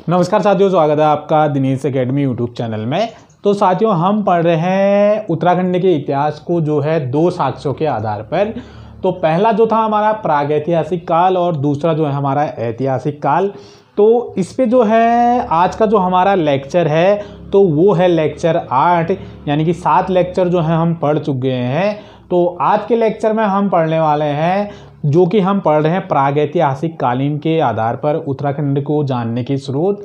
नमस्कार साथियों, स्वागत है आपका दिनेश एकेडमी यूट्यूब चैनल में। तो साथियों, हम पढ़ रहे हैं उत्तराखंड के इतिहास को जो है दो साक्ष्यों के आधार पर। तो पहला जो था हमारा प्रागैतिहासिक काल और दूसरा जो है हमारा ऐतिहासिक काल। तो इस पे जो है आज का जो हमारा लेक्चर है तो वो है लेक्चर 8, यानी कि 7 लेक्चर जो है हम पढ़ चुके हैं। तो आज के लेक्चर में हम पढ़ने वाले हैं जो कि हम पढ़ रहे हैं प्रागैतिहासिक कालीन के आधार पर उत्तराखंड को जानने की स्रोत।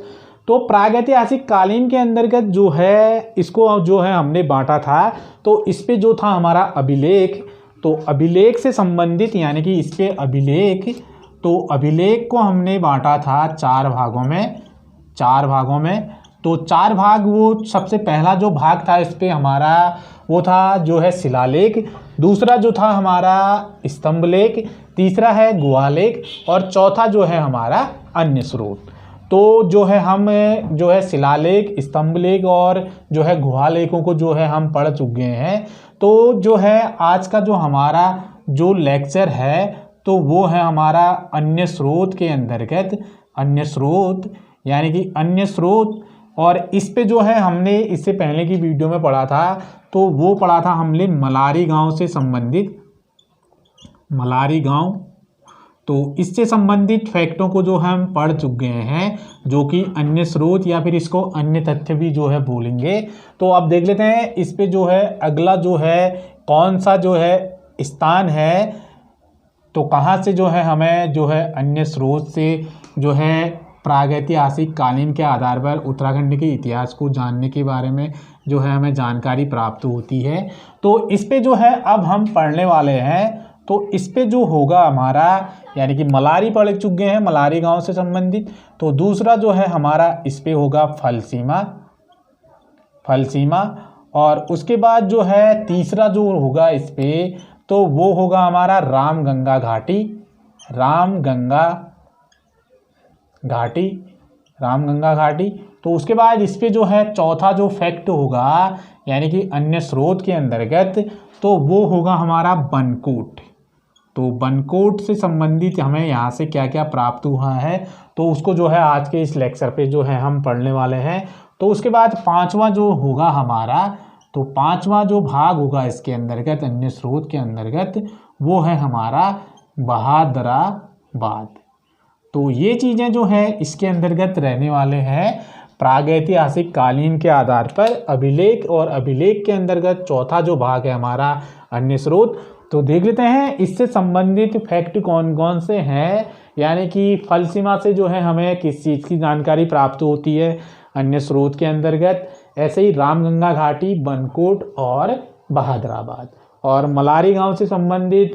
तो प्रागैतिहासिक कालीन के अंतर्गत जो है इसको जो है हमने बांटा था। तो इस पे जो था हमारा अभिलेख, तो अभिलेख से संबंधित यानी कि इस पे अभिलेख, तो अभिलेख को हमने बांटा था 4 भागों में। तो 4 भाग, वो सबसे पहला जो भाग था इस पे हमारा वो था जो है शिलालेख, दूसरा जो था हमारा स्तंभलेख, तीसरा है गुहालेख और चौथा जो है हमारा अन्य स्रोत। तो जो है हम जो है शिलालेख, स्तंभलेख और जो है गुहालेखों को जो है हम पढ़ चुके हैं। तो जो है आज का जो हमारा जो लेक्चर है तो वो है हमारा अन्य स्रोत के अंतर्गत, अन्य स्रोत यानी कि अन्य स्रोत। और इस पे जो है हमने इससे पहले की वीडियो में पढ़ा था, तो वो पढ़ा था हमने मलारी गांव से संबंधित, मलारी गांव। तो इससे संबंधित फैक्टों को जो हम पढ़ चुके हैं, जो कि अन्य स्रोत या फिर इसको अन्य तथ्य भी जो है बोलेंगे। तो अब देख लेते हैं इस पे जो है अगला जो है कौन सा जो है स्थान है, तो कहाँ से जो है हमें जो है अन्य स्रोत से जो है प्रागैतिहासिक कालीन के आधार पर उत्तराखंड के इतिहास को जानने के बारे में जो है हमें जानकारी प्राप्त होती है। तो इस पे जो है अब हम पढ़ने वाले हैं। तो इस पे जो होगा हमारा, यानी कि मलारी पढ़ चुके हैं, मलारी गांव से संबंधित। तो दूसरा जो है हमारा इस पे होगा फलसीमा। और उसके बाद जो है तीसरा जो होगा इस पे, तो वो होगा हमारा रामगंगा घाटी। तो उसके बाद इस पे जो है चौथा जो फैक्ट होगा, यानी कि अन्य स्रोत के अंतर्गत, तो वो होगा हमारा बनकोट। तो बनकोट से संबंधित हमें यहाँ से क्या क्या प्राप्त हुआ है, तो उसको जो है आज के इस लेक्चर पे जो है हम पढ़ने वाले हैं। तो उसके बाद पांचवा जो होगा हमारा, तो पांचवा जो भाग होगा इसके अंतर्गत, अन्य स्रोत के अंतर्गत, वो है हमारा बहादराबाद। तो ये चीज़ें जो है इसके अंतर्गत रहने वाले हैं प्रागैतिहासिक कालीन के आधार पर अभिलेख, और अभिलेख के अंतर्गत चौथा जो भाग है हमारा अन्य स्रोत। तो देख लेते हैं इससे संबंधित फैक्ट कौन कौन से हैं, यानी कि फलसीमा से जो है हमें किस चीज़ की जानकारी प्राप्त होती है अन्य स्रोत के अंतर्गत, ऐसे ही रामगंगा घाटी, बनकोट और बहादराबाद। और मलारी गांव से संबंधित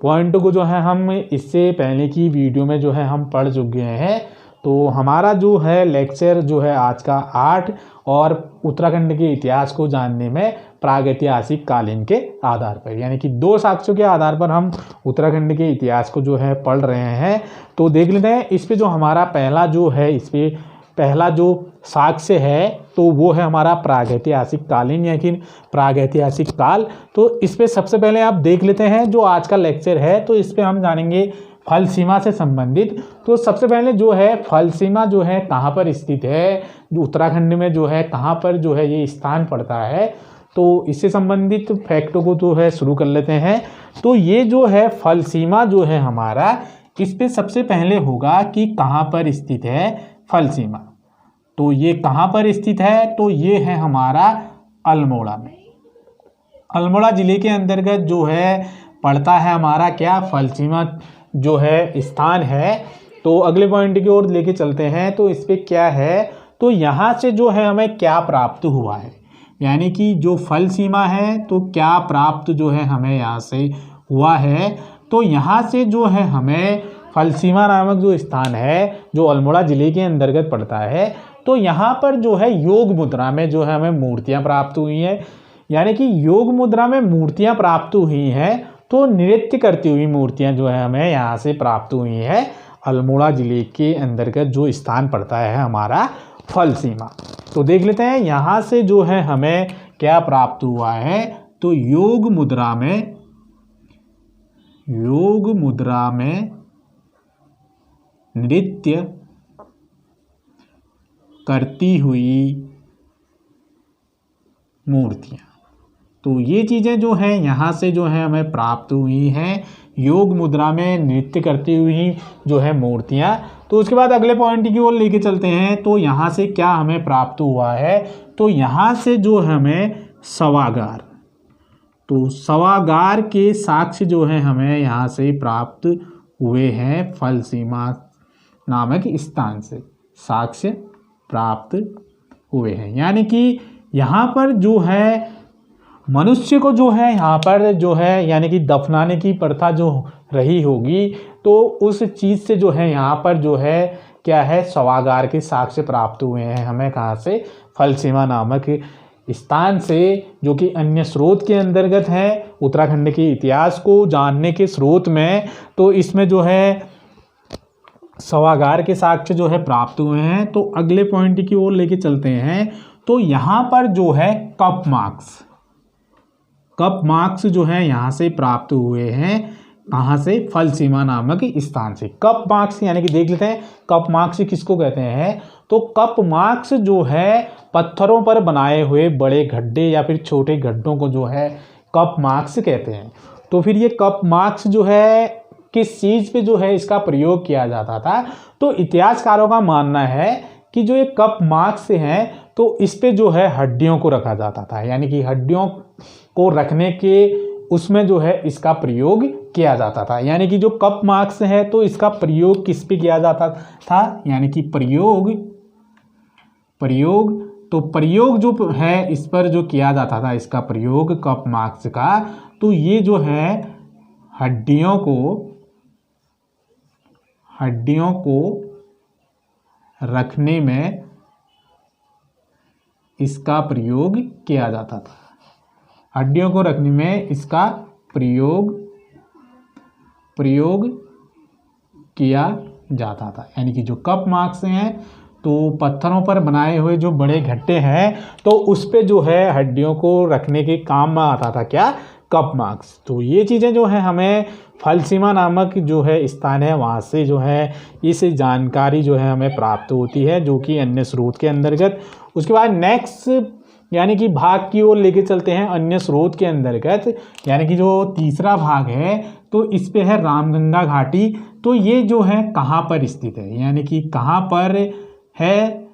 पॉइंट को जो है हम इससे पहले की वीडियो में जो है हम पढ़ चुके हैं। तो हमारा जो है लेक्चर जो है आज का 8 और उत्तराखंड के इतिहास को जानने में प्रागैतिहासिक कालीन के आधार पर, यानी कि 2 साक्ष्यों के आधार पर हम उत्तराखंड के इतिहास को जो है पढ़ रहे हैं। तो देख लेते हैं इस पे जो हमारा पहला जो है, इस पे पहला जो साक्ष्य है तो वो है हमारा प्रागैतिहासिक कालीन या कि प्रागैतिहासिक काल। तो इस पे सबसे पहले आप देख लेते हैं जो आज का लेक्चर है, तो इस पे हम जानेंगे फलसीमा से संबंधित। तो सबसे पहले जो है फलसीमा जो है कहाँ पर स्थित है, जो उत्तराखंड में जो है कहाँ पर जो है ये स्थान पड़ता है, तो इससे संबंधित फैक्टों को जो है शुरू कर लेते हैं। तो ये जो है फलसीमा जो है हमारा, इस पे सबसे पहले होगा कि कहाँ पर स्थित है फलसीमा। तो ये कहाँ पर स्थित है, तो ये है हमारा अल्मोड़ा में, अल्मोड़ा जिले के अंतर्गत जो है पड़ता है हमारा क्या, फलसीमा जो है स्थान है। तो अगले पॉइंट की ओर लेके चलते हैं। तो इस पे क्या है, तो यहाँ से जो है हमें क्या प्राप्त हुआ है, यानी कि जो फलसीमा है तो क्या प्राप्त जो है हमें यहाँ से हुआ है। तो यहाँ से जो है हमें फलसीमा नामक जो स्थान है जो अल्मोड़ा जिले के अंतर्गत पड़ता है, तो यहाँ पर जो है योग मुद्रा में जो है हमें मूर्तियाँ प्राप्त हुई हैं, यानी कि योग मुद्रा में मूर्तियाँ प्राप्त हुई हैं। तो नृत्य करती हुई मूर्तियाँ जो है हमें यहाँ से प्राप्त हुई हैं अल्मोड़ा जिले के अंतर्गत जो स्थान पड़ता है हमारा फलसीमा। तो देख लेते हैं यहाँ से जो है हमें क्या प्राप्त हुआ है, तो योग मुद्रा में नृत्य करती हुई मूर्तियाँ। तो ये चीज़ें जो हैं यहाँ से जो है हमें प्राप्त हुई हैं, योग मुद्रा में नृत्य करती हुई जो है मूर्तियाँ। तो उसके बाद अगले पॉइंट की ओर लेके चलते हैं। तो यहाँ से क्या हमें प्राप्त हुआ है, तो यहाँ से जो हमें शवागार, तो शवागार के साक्ष्य जो है हमें यहाँ से प्राप्त हुए हैं, फलसीमा नामक स्थान से साक्ष्य प्राप्त हुए हैं। यानी कि यहाँ पर जो है मनुष्य को जो है यहाँ पर जो है यानी कि दफनाने की प्रथा जो रही होगी, तो उस चीज़ से जो है यहाँ पर जो है क्या है, शवागार के साक्ष्य प्राप्त हुए हैं हमें। कहाँ से, फलसीमा नामक स्थान से, जो कि अन्य स्रोत के अंतर्गत है उत्तराखंड के इतिहास को जानने के स्रोत में। तो इसमें जो है शवागार के साक्ष्य जो है प्राप्त हुए हैं। तो अगले पॉइंट की ओर लेके चलते हैं। तो यहाँ पर जो है कप मार्क्स जो है यहाँ से प्राप्त हुए हैं। कहाँ से, फलसीमा नामक स्थान से। कप मार्क्स यानी कि देख लेते हैं कप मार्क्स किसको कहते हैं। तो कप मार्क्स जो है पत्थरों पर बनाए हुए बड़े गड्ढे या फिर छोटे गड्ढों को जो है कप मार्क्स कहते हैं। तो फिर ये कप मार्क्स जो है किस चीज़ पे जो है इसका प्रयोग किया जाता था, तो इतिहासकारों का मानना है कि जो ये कप मार्क्स हैं तो इस पे जो है हड्डियों को रखा जाता था, यानी कि हड्डियों को रखने के उसमें जो है इसका प्रयोग किया जाता था। यानी कि जो कप मार्क्स है तो इसका प्रयोग किस पे किया जाता था, यानी कि प्रयोग जो है इस पर जो किया जाता था, इसका प्रयोग कप मार्क्स का, तो ये जो है हड्डियों को रखने में इसका प्रयोग किया जाता था। हड्डियों को रखने में इसका प्रयोग किया जाता था। यानी कि जो कप मार्क्स हैं तो पत्थरों पर बनाए हुए जो बड़े गड्ढे हैं तो उस पे जो है हड्डियों को रखने के काम में आता था क्या, कप मार्क्स। तो ये चीज़ें जो है हमें फलसीमा नामक जो है स्थान है वहाँ से जो है इस जानकारी जो है हमें प्राप्त होती है, जो कि अन्य स्रोत के अंतर्गत। उसके बाद नेक्स्ट यानी कि भाग की ओर लेके चलते हैं अन्य स्रोत के अंतर्गत। यानी कि जो तीसरा भाग है तो इस पे है रामगंगा घाटी। तो ये जो है कहाँ पर स्थित है, यानी कि कहाँ पर है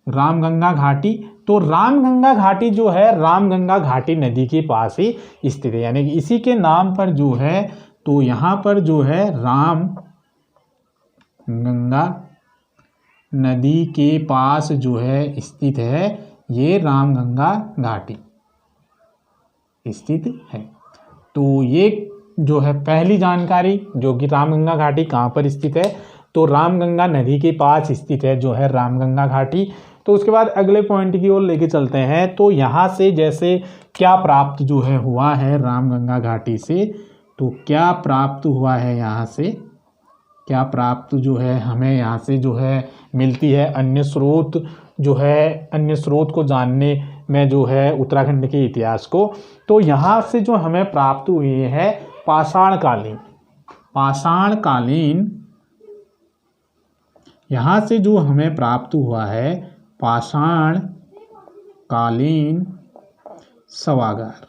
रामगंगा घाटी। तो रामगंगा घाटी जो है रामगंगा घाटी नदी के पास ही स्थित है, यानी कि इसी के नाम पर जो है, तो यहाँ पर जो है रामगंगा नदी के पास जो है स्थित है ये रामगंगा घाटी स्थित है। तो ये जो है पहली जानकारी जो कि रामगंगा घाटी कहाँ पर स्थित है, तो रामगंगा नदी के पास स्थित है जो है रामगंगा घाटी। तो उसके बाद अगले पॉइंट की ओर लेके चलते हैं। तो यहाँ से जैसे क्या प्राप्त जो है हुआ है रामगंगा घाटी से, तो क्या प्राप्त हुआ है यहाँ से, क्या प्राप्त जो है हमें यहाँ से जो है मिलती है अन्य स्रोत जो है, अन्य स्रोत को जानने में जो है उत्तराखंड के इतिहास को। तो यहाँ से जो हमें प्राप्त हुई है पाषाणकालीन, यहाँ से जो हमें प्राप्त हुआ है पाषाणकालीन शवागार,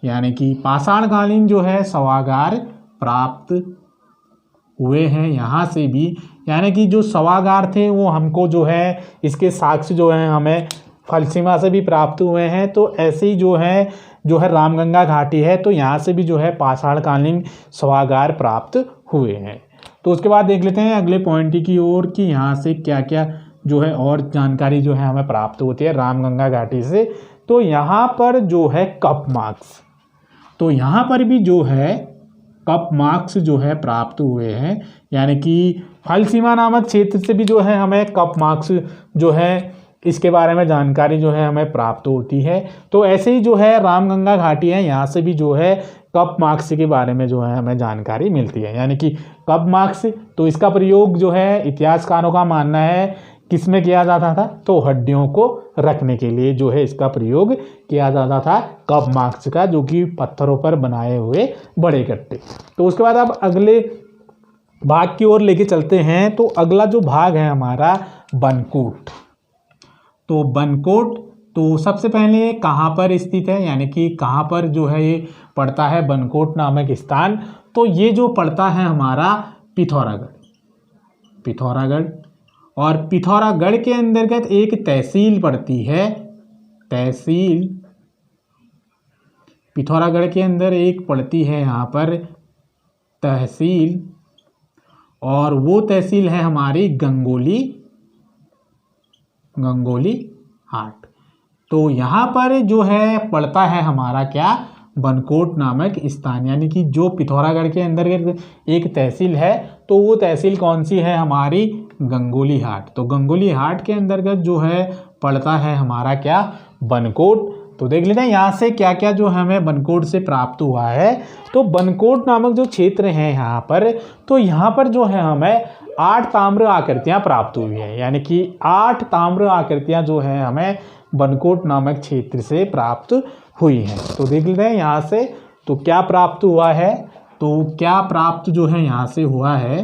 यानी कि पाषाणकालीन जो है शवागार प्राप्त हुए हैं यहाँ से भी। यानी कि जो शवागार थे वो हमको जो है इसके साक्ष्य जो है हमें फलसीमा से भी प्राप्त हुए हैं। तो ऐसे ही जो है रामगंगा घाटी है तो यहाँ से भी जो है पाषाणकालीन शवागार प्राप्त हुए हैं। तो उसके बाद देख लेते हैं अगले पॉइंट की ओर कि यहाँ से क्या क्या जो है और जानकारी जो है हमें प्राप्त होती है रामगंगा घाटी से। तो यहाँ पर जो है कप मार्क्स, तो यहाँ पर भी जो है कप मार्क्स जो है प्राप्त हुए हैं, यानी कि फलसीमा नामक क्षेत्र से भी जो है हमें कप मार्क्स जो है इसके बारे में जानकारी जो है हमें प्राप्त होती है। तो ऐसे ही जो है रामगंगा घाटी है यहाँ से भी जो है कप मार्क्स के बारे में जो है हमें जानकारी मिलती है। यानी कि कप मार्क्स, तो इसका प्रयोग जो है इतिहासकारों का मानना है किस में किया जाता था, तो हड्डियों को रखने के लिए जो है इसका प्रयोग किया जाता था कप मार्क्स का, जो कि पत्थरों पर बनाए हुए बड़े गड्ढे। तो उसके बाद अब अगले भाग की ओर लेके चलते हैं। तो अगला जो भाग है हमारा बनकोट। तो बनकोट तो सबसे पहले कहाँ पर स्थित है, यानी कि कहाँ पर जो है ये पड़ता है बनकोट नामक स्थान। तो ये जो पड़ता है हमारा पिथौरागढ़, पिथौरागढ़। और पिथौरागढ़ के अंतर्गत एक तहसील पड़ती है, तहसील पिथौरागढ़ के अंदर एक पड़ती है यहाँ पर तहसील, और वो तहसील है हमारी गंगोली, गंगोली हाट। तो यहाँ पर जो है पड़ता है हमारा क्या, बनकोट नामक स्थान, यानी कि जो पिथौरागढ़ के अंतर्गत एक तहसील है तो वो तहसील कौन सी है हमारी, गंगोली हाट। तो गंगोली हाट के अंतर्गत जो है पड़ता है हमारा क्या, बनकोट। तो देख लेते हैं यहाँ से क्या क्या जो हमें बनकोट से प्राप्त हुआ है। तो बनकोट नामक जो क्षेत्र है यहाँ पर, तो यहाँ पर जो है हमें 8 ताम्र आकृतियाँ प्राप्त हुई है, यानी कि 8 ताम्र आकृतियाँ जो है हमें बनकोट नामक क्षेत्र से प्राप्त हुई हैं। तो देख लेते हैं यहाँ से तो क्या प्राप्त हुआ है। तो क्या प्राप्त जो है यहाँ से हुआ है,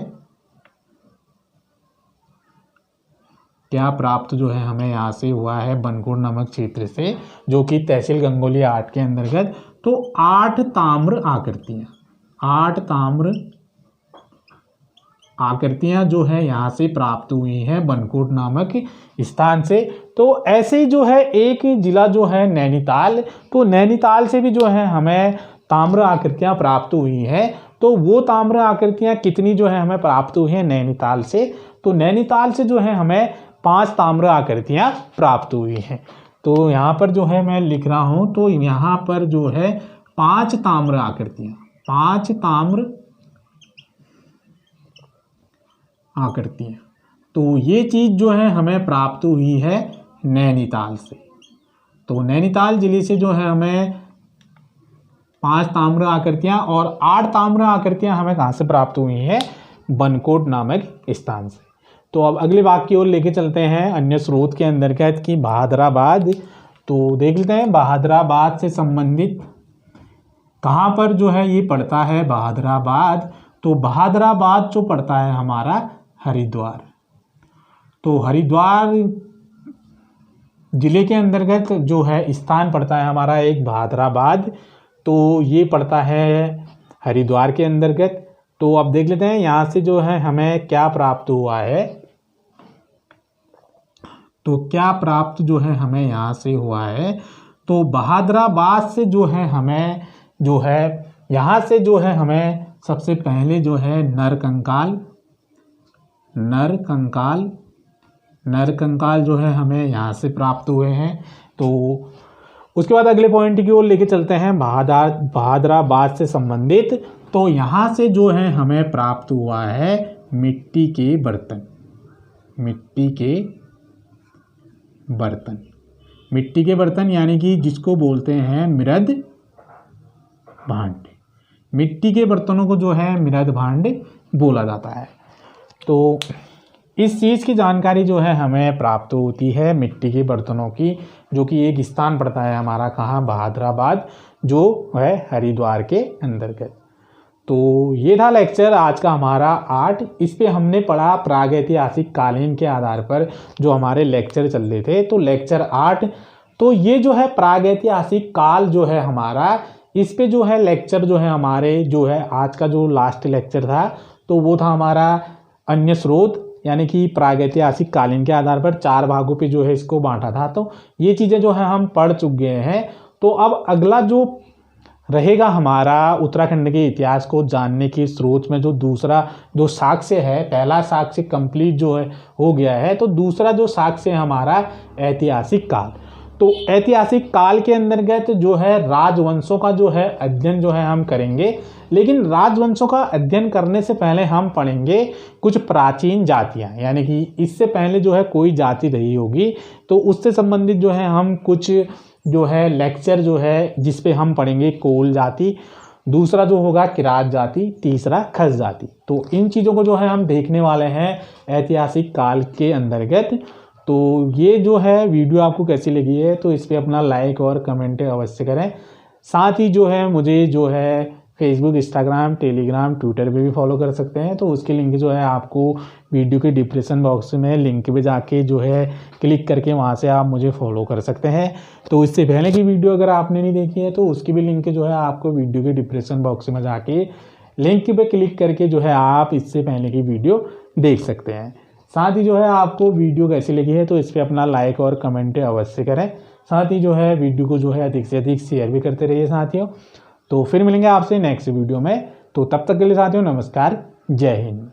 क्या प्राप्त जो है हमें यहाँ से हुआ है बनकोट नामक क्षेत्र से, जो कि तहसील गंगोली हाट के अंतर्गत। तो 8 ताम्र आकृतियाँ, 8 ताम्र आकृतियाँ जो है यहाँ से प्राप्त हुई हैं बनकोट नामक स्थान से। तो ऐसे ही जो है एक जिला जो है नैनीताल, तो नैनीताल से भी जो है हमें ताम्र आकृतियाँ प्राप्त हुई हैं। तो वो ताम्र आकृतियाँ कितनी जो है हमें प्राप्त हुई हैं नैनीताल से, तो नैनीताल से जो है हमें 5 ताम्र आकृतियाँ प्राप्त हुई हैं। तो यहाँ पर जो है मैं लिख रहा हूँ, तो यहाँ पर जो है 5 ताम्र आकृतियाँ, 5 ताम्र आकृतियाँ। तो ये चीज़ जो है हमें प्राप्त हुई है नैनीताल से। तो नैनीताल जिले से जो है हमें 5 ताम्र आकृतियाँ और 8 ताम्र आकृतियाँ हमें कहाँ से प्राप्त हुई हैं, बनकोट नामक स्थान से। तो अब अगले भाग की ओर लेके चलते हैं अन्य स्रोत के अंतर्गत की बहादुराबाद। तो देख लेते हैं बहादुराबाद से संबंधित कहाँ पर जो है ये पड़ता है बहादुराबाद। तो बहादुराबाद जो पड़ता है हमारा हरिद्वार। तो हरिद्वार जिले के अंतर्गत जो है स्थान पड़ता है हमारा एक बहादुराबाद। तो ये पड़ता है हरिद्वार के अंतर्गत। तो अब देख लेते हैं यहाँ से जो है हमें क्या प्राप्त हुआ है। तो क्या प्राप्त जो है हमें यहाँ से हुआ है, तो बहादुराबाद से जो है हमें जो है यहाँ से जो है हमें सबसे पहले जो है नरकंकाल, नरकंकाल, नरकंकाल जो है हमें यहाँ से प्राप्त हुए हैं। तो उसके बाद अगले पॉइंट की ओर लेके चलते हैं बहादुराबाद से संबंधित। तो यहाँ से जो है हमें प्राप्त हुआ है मिट्टी के बर्तन, मिट्टी के बर्तन, मिट्टी के बर्तन यानी कि जिसको बोलते हैं मृद भांड। मिट्टी के बर्तनों को जो है मृद भांड बोला जाता है। तो इस चीज़ की जानकारी जो है हमें प्राप्त होती है मिट्टी के बर्तनों की, जो कि एक स्थान पड़ता है हमारा कहाँ, बहादुराबाद, जो है हरिद्वार के अंतर्गत। तो ये था लेक्चर आज का हमारा 8। इस पे हमने पढ़ा प्रागैतिहासिक कालीन के आधार पर जो हमारे लेक्चर चल रहे थे। तो लेक्चर 8, तो ये जो है प्रागैतिहासिक काल जो है हमारा, इस पे जो है लेक्चर जो है हमारे जो है आज का जो लास्ट लेक्चर था, तो वो था हमारा अन्य स्रोत, यानी कि प्रागैतिहासिक कालीन के आधार पर 4 भागों पे जो है इसको बांटा था। तो ये चीज़ें जो है हम पढ़ चुके हैं। तो अब अगला जो रहेगा हमारा उत्तराखंड के इतिहास को जानने के स्रोत में जो दूसरा जो साक्ष्य है, पहला साक्ष्य कंप्लीट जो है हो गया है, तो दूसरा जो साक्ष्य है हमारा ऐतिहासिक काल। तो ऐतिहासिक काल के अंतर्गत जो है राजवंशों का जो है अध्ययन जो है हम करेंगे। लेकिन राजवंशों का अध्ययन करने से पहले हम पढ़ेंगे कुछ प्राचीन जातियाँ, यानी कि इससे पहले जो है कोई जाति रही होगी, तो उससे संबंधित जो है हम कुछ जो है लेक्चर जो है जिस पे हम पढ़ेंगे कोल जाति, दूसरा जो होगा किरात जाति, तीसरा खस जाति। तो इन चीज़ों को जो है हम देखने वाले हैं ऐतिहासिक काल के अंतर्गत। तो ये जो है वीडियो आपको कैसी लगी है, तो इस पर अपना लाइक और कमेंट अवश्य करें। साथ ही जो है मुझे जो है फेसबुक, इंस्टाग्राम, टेलीग्राम, ट्विटर पे भी फॉलो कर सकते हैं। तो उसकी लिंक जो है आपको वीडियो के डिस्क्रिप्शन बॉक्स में लिंक पे जाके जो है क्लिक करके वहाँ से आप मुझे फॉलो कर सकते हैं। तो इससे पहले की वीडियो अगर आपने नहीं देखी है तो उसकी भी लिंक जो है आपको वीडियो के डिस्क्रिप्शन बॉक्स में जाके लिंक पे क्लिक करके जो है आप इससे पहले की वीडियो देख सकते हैं। साथ ही जो है आपको वीडियो कैसी लगी है तो इस पर अपना लाइक और कमेंट अवश्य करें। साथ ही जो है वीडियो को जो है अधिक से अधिक शेयर भी करते रहिए साथियों। तो फिर मिलेंगे आपसे नेक्स्ट वीडियो में। तो तब तक के लिए साथियों नमस्कार, जय हिंद।